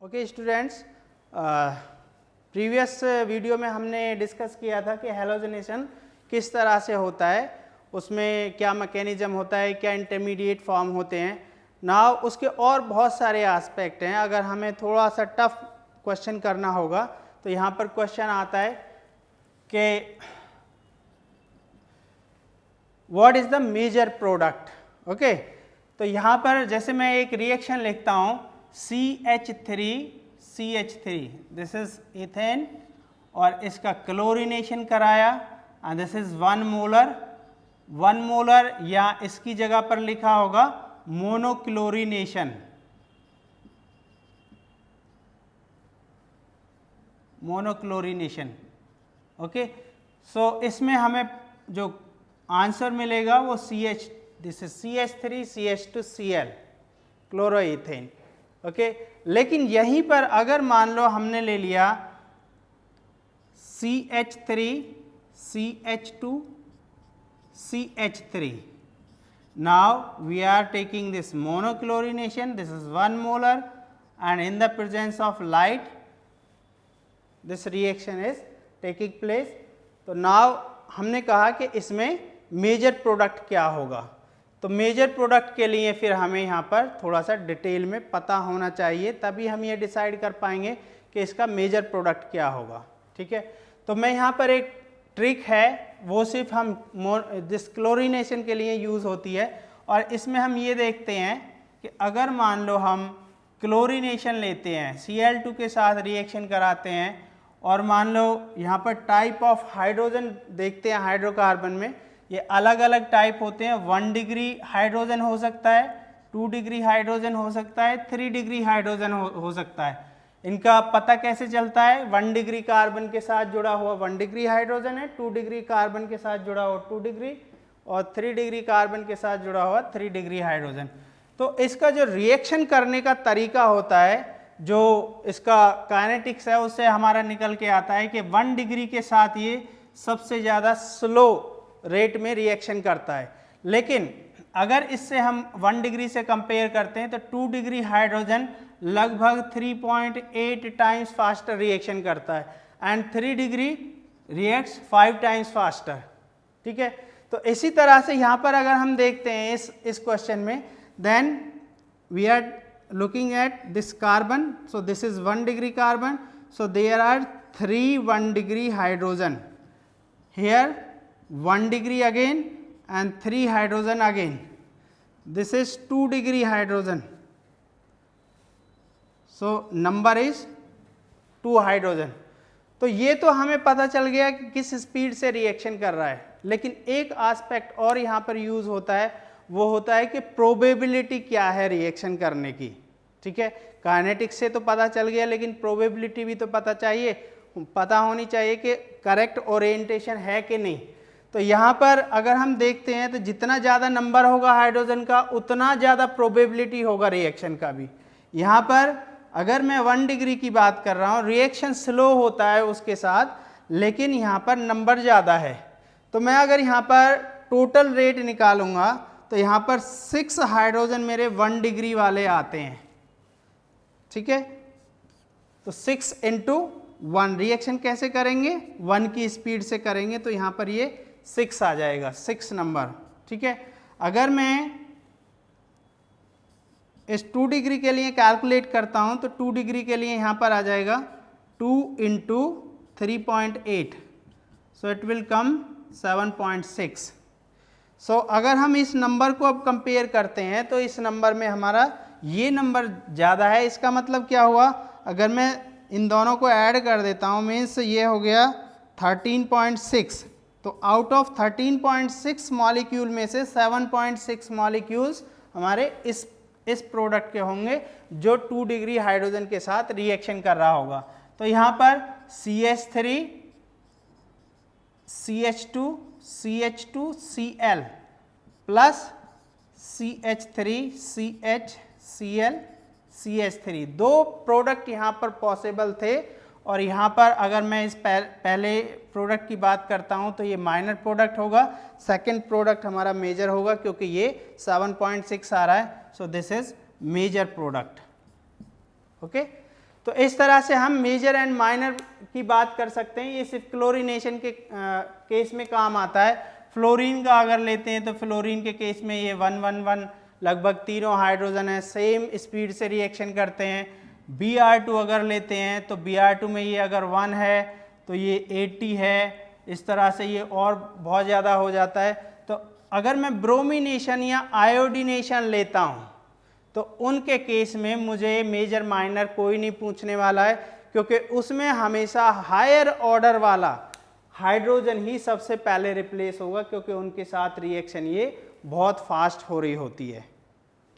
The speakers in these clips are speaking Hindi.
ओके स्टूडेंट्स, प्रीवियस वीडियो में हमने डिस्कस किया था कि हैलोजनेशन किस तरह से होता है, उसमें क्या मैकेनिज्म होता है, क्या इंटरमीडिएट फॉर्म होते हैं। नाउ उसके और बहुत सारे एस्पेक्ट हैं। अगर हमें थोड़ा सा टफ क्वेश्चन करना होगा तो यहाँ पर क्वेश्चन आता है कि what is the major product. Okay, तो यहाँ पर जैसे मैं एक रिएक्शन लिखता हूँ CH3, दिस इज इथेन, और इसका क्लोरीनेशन कराया एंड दिस इज 1 मोलर, या इसकी जगह पर लिखा होगा मोनोक्लोरीनेशन। ओके, सो इसमें हमें जो आंसर मिलेगा वो this is CH3 CH2 Cl, chloroethane. Okay, लेकिन यहीं पर अगर मान लो हमने ले लिया CH3 CH2 CH3, now we are taking this monochlorination, this is 1 molar, and in the presence of light this reaction is taking place. तो now हमने कहा कि इसमें मेजर प्रोडक्ट क्या होगा, तो मेजर प्रोडक्ट के लिए फिर हमें यहाँ पर थोड़ा सा डिटेल में पता होना चाहिए, तभी हम ये डिसाइड कर पाएंगे कि इसका मेजर प्रोडक्ट क्या होगा। ठीक है, तो मैं यहाँ पर एक ट्रिक है, वो सिर्फ हम डिस्क्लोरिनेशन के लिए यूज़ होती है, और इसमें हम ये देखते हैं कि अगर मान लो हम क्लोरीनेशन लेते हैं, Cl2 के साथ रिएक्शन कराते हैं, और मान लो यहाँ पर टाइप ऑफ हाइड्रोजन देखते हैं, हाइड्रोकार्बन में ये अलग अलग टाइप होते हैं। 1 डिग्री हाइड्रोजन हो सकता है, 2 डिग्री हाइड्रोजन हो सकता है, 3 डिग्री हाइड्रोजन हो सकता है। इनका पता कैसे चलता है? 1 डिग्री कार्बन के साथ जुड़ा हुआ 1 डिग्री हाइड्रोजन है, 2 डिग्री कार्बन के साथ जुड़ा हुआ 2 डिग्री, और 3 डिग्री कार्बन के साथ जुड़ा हुआ 3 डिग्री हाइड्रोजन। तो इसका जो रिएक्शन करने का तरीका होता है, जो इसका काइनेटिक्स है, उससे हमारा निकल के आता है कि 1 डिग्री के साथ ये सबसे ज़्यादा स्लो रेट में रिएक्शन करता है। लेकिन अगर इससे हम 1 डिग्री से कंपेयर करते हैं तो 2 डिग्री हाइड्रोजन लगभग 3.8 टाइम्स फास्टर रिएक्शन करता है, and 3 degree reacts 5 times faster. ठीक है, तो इसी तरह से यहाँ पर अगर हम देखते हैं इस क्वेश्चन में, then we are looking at this carbon, so this is 1 degree carbon, so there are 3 1 degree hydrogen here, 1 degree again and 3 hydrogen again, this is 2 degree hydrogen, so number is 2 hydrogen. तो ये तो हमें पता चल गया कि किस स्पीड से रिएक्शन कर रहा है, लेकिन एक एस्पेक्ट और यहाँ पर यूज होता है, वो होता है कि प्रोबेबिलिटी क्या है रिएक्शन करने की। ठीक है, काइनेटिक्स से तो पता चल गया, लेकिन प्रोबेबिलिटी भी तो पता होनी चाहिए कि करेक्ट ओरिएंटेशन है कि नहीं। तो यहाँ पर अगर हम देखते हैं तो जितना ज़्यादा नंबर होगा हाइड्रोजन का, उतना ज़्यादा प्रोबेबिलिटी होगा रिएक्शन का भी। यहाँ पर अगर मैं 1 डिग्री की बात कर रहा हूँ, रिएक्शन स्लो होता है उसके साथ, लेकिन यहाँ पर नंबर ज़्यादा है, तो मैं अगर यहाँ पर टोटल रेट निकालूंगा तो यहाँ पर 6 हाइड्रोजन मेरे 1 डिग्री वाले आते हैं। ठीक है, तो 6 इंटू 1 रिएक्शन कैसे करेंगे? 1 की स्पीड से करेंगे, तो यहाँ पर ये 6 आ जाएगा, 6 नंबर। ठीक है, अगर मैं इस 2 डिग्री के लिए कैलकुलेट करता हूँ तो 2 डिग्री के लिए यहाँ पर आ जाएगा 2 into 3.8, so it will come 7.6। सो अगर हम इस नंबर को अब कंपेयर करते हैं तो इस नंबर में हमारा ये नंबर ज़्यादा है। इसका मतलब क्या हुआ? अगर मैं इन दोनों को ऐड कर देता हूँ, मीन्स ये हो गया 13.6, तो आउट ऑफ 13.6 मॉलिक्यूल में से 7.6 मॉलिक्यूल्स हमारे इस प्रोडक्ट के होंगे जो 2 डिग्री हाइड्रोजन के साथ रिएक्शन कर रहा होगा। तो यहाँ पर CH3 CH2 CH2 Cl plus CH3 CH Cl CH3, 2 product यहाँ पर पॉसिबल थे। और यहाँ पर अगर मैं इस पहले प्रोडक्ट की बात करता हूँ तो ये माइनर प्रोडक्ट होगा, सेकंड प्रोडक्ट हमारा मेजर होगा, क्योंकि ये 7.6 आ रहा है, so this is major product. Okay, तो इस तरह से हम मेजर एंड माइनर की बात कर सकते हैं। ये सिर्फ क्लोरीनेशन के केस में काम आता है। फ्लोरीन का अगर लेते हैं तो फ्लोरीन के केस में ये 111 लगभग तीनों हाइड्रोजन है, सेम स्पीड से रिएक्शन करते हैं। Br2 अगर लेते हैं तो Br2 में ये अगर 1 है तो ये 80 है, इस तरह से ये और बहुत ज़्यादा हो जाता है। तो अगर मैं ब्रोमिनेशन या आयोडीनेशन लेता हूँ तो उनके केस में मुझे मेजर माइनर कोई नहीं पूछने वाला है, क्योंकि उसमें हमेशा हायर ऑर्डर वाला हाइड्रोजन ही सबसे पहले रिप्लेस होगा, क्योंकि उनके साथ रिएक्शन ये बहुत फास्ट हो रही होती है।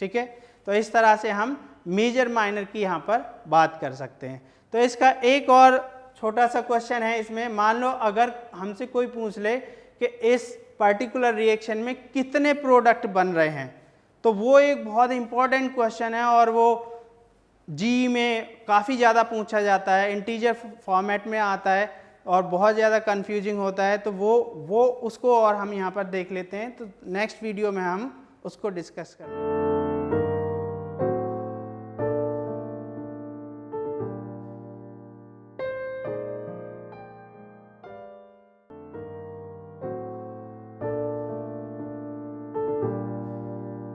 ठीक है, तो इस तरह से हम मेजर माइनर की यहाँ पर बात कर सकते हैं। तो इसका एक और छोटा सा क्वेश्चन है इसमें, मान लो अगर हमसे कोई पूछ ले कि इस पर्टिकुलर रिएक्शन में कितने प्रोडक्ट बन रहे हैं, तो वो एक बहुत इंपॉर्टेंट क्वेश्चन है और वो जी में काफ़ी ज़्यादा पूछा जाता है, इंटीजर फॉर्मेट में आता है और बहुत ज़्यादा कंफ्यूजिंग होता है। तो वो उसको और हम यहाँ पर देख लेते हैं। तो नेक्स्ट वीडियो में हम उसको डिस्कस करेंगे।